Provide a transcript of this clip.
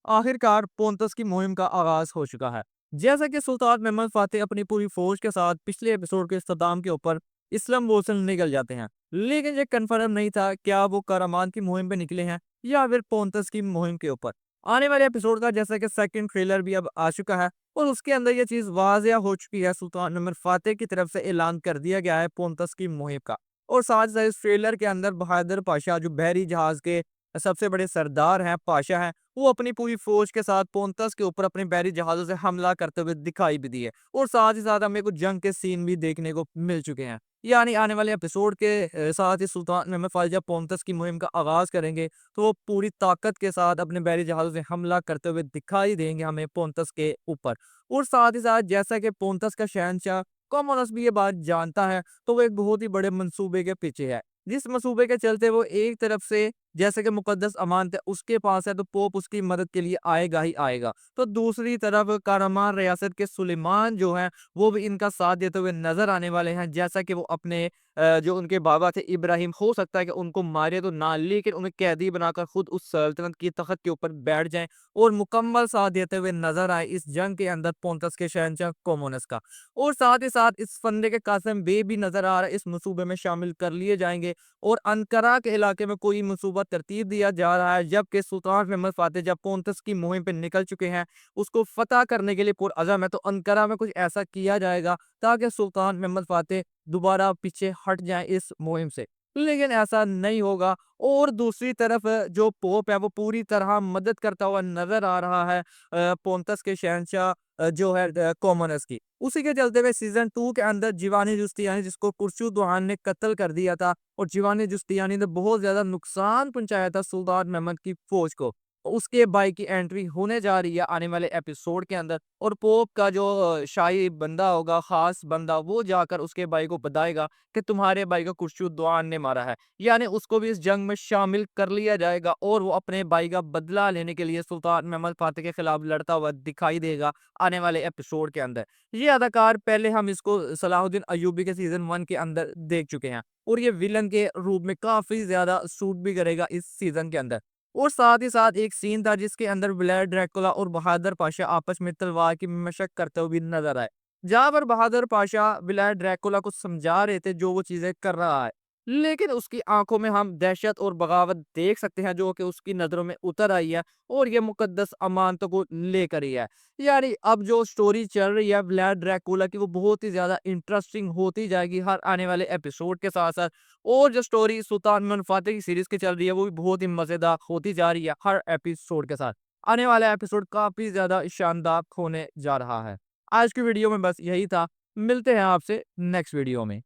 आखिरकार पोंतस की मुहिम का आगाज हो चुका है। जैसा कि सुल्तान महमद फातेह अपनी पूरी फौज के साथ पिछले एपिसोड के इख्तिताम के ऊपर इस्लाम मोsul निकल जाते हैं, लेकिन ये कंफर्म नहीं था क्या वो करामान की मुहिम पे निकले हैं या फिर पोंतस की मुहिम के ऊपर। आने वाले एपिसोड का जैसा कि सेकंड ट्रेलर भी अब आ चुका है और उसके अंदर ये चीज वाजिया हो चुकी है, सुल्तान महमद फातेह की तरफ से ऐलान कर दिया गया है पोंतस की मुहिम का। और साथ ही साथ इस ट्रेलर के अंदर बहादुर पाशा जो बहरी जहाज के सबसे बड़े सरदार हैं, पाशा हैं, वो अपनी पूरी फौज के साथ पोंतस के ऊपर अपने बहरी जहाज़ों से हमला करते हुए दिखाई भी दिए और साथ ही साथ हमें कुछ जंग के सीन भी देखने को मिल चुके हैं। यानी आने वाले एपिसोड के साथ ही सुल्तान महमद फातेह जब पोंतस की मुहिम का आगाज़ करेंगे, तो वो पूरी ताकत के साथ अपने बहरी जहाज़ों से हमला करते हुए दिखाई देंगे हमें पोंतस के ऊपर। और साथ ही साथ जैसा कि पोंतस का शहंशाह कॉमोनस भी ये बात जानता है, तो वो एक बहुत ही बड़े मंसूबे के पीछे है। जिस मंसूबे के चलते वो एक तरफ से जैसे कि मुकद्दस अमानत है उसके पास है, तो पोप उसकी मदद के लिए आएगा ही आएगा। तो दूसरी तरफ कारामान रियासत के सुलेमान जो हैं, वो भी इनका साथ देते हुए नज़र आने वाले हैं। जैसा कि वो अपने जो उनके बाबा थे इब्राहिम, हो सकता है कि उनको मारे तो ना, लेकिन उन्हें कैदी बनाकर खुद उस सल्तनत की तख्त के ऊपर बैठ जाएँ और मुकम्मल साथ देते हुए नज़र आए इस जंग के अंदर पोंतस के शहंशाह कोमोनस का। और साथ ही साथ इस फंदे के कासिम बे भी नज़र आ रहा है, इस मंसूबे में शामिल कर लिए जाएँगे और अंकारा के इलाके में कोई मंसूबा तरतीब दिया जा रहा है, जबकि सुल्तान महमद फातेह जब पोंतस की मुहिम पे निकल चुके हैं, उसको फतह करने के लिए पुरअज़म है, तो अंकारा में कुछ ऐसा किया जाएगा ताकि सुल्तान महमद फातेह दोबारा पीछे हट जाएँ इस मुहिम से। लेकिन ऐसा नहीं होगा और दूसरी तरफ जो पोप है वो पूरी तरह मदद करता हुआ नज़र आ रहा है पोंतस के शहंशाह जो है कोमोनस की। उसी के चलते हुए सीज़न 2 के अंदर जिवानी जुस्तियानी, जिसको कुर्शुद्दुआन ने कत्ल कर दिया था और जिवानी जुस्तियानी ने बहुत ज़्यादा नुकसान पहुँचाया था सुल्तान महमद की फ़ौज को। उसके भाई की एंट्री होने जा रही है आने वाले एपिसोड के अंदर और पोप का जो शाही बंदा होगा, ख़ास बंदा, वो जाकर उसके भाई को बताएगा कि तुम्हारे भाई को कुर्शुद्दुआन ने मारा है। यानी उसको भी इस जंग में शामिल कर लिया जाएगा और वो अपने भाई का बदला लेने के लिए सुल्तान महमद फातेह के खिलाफ लड़ता हुआ दिखाई देगा आने वाले एपिसोड के अंदर। ये अदाकार पहले हम इसको सलाहुद्दीन अय्यूबी के सीज़न 1 के अंदर देख चुके हैं और ये विलन के रूप में काफ़ी ज़्यादा सूट भी करेगा इस सीज़न के अंदर। और साथ ही साथ एक सीन था जिसके अंदर व्लाद ड्रैकुला और बहादुर पाशा आपस में तलवार की मशक करते हुए भी नजर आए। जहां पर बहादुर पाशा व्लाद ड्रैकुला को समझा रहे थे जो वो चीजें कर रहा है, लेकिन उसकी आंखों में हम दहशत और बगावत देख सकते हैं जो कि उसकी नजरों में उतर आई है और ये मुकद्दस अमानतों को लेकर ही है। यानी अब जो स्टोरी चल रही है व्लाद ड्रैकुला की, वो बहुत ही ज्यादा इंटरेस्टिंग होती जाएगी हर आने वाले एपिसोड के साथ साथ। और जो स्टोरी सुल्तान महमूद फातेह की सीरीज की चल रही है वो भी बहुत ही मजेदार होती जा रही है हर एपिसोड के साथ। आने वाला एपिसोड काफी ज्यादा शानदार होने जा रहा है। आज की वीडियो में बस यही था। मिलते हैं आपसे नेक्स्ट वीडियो में।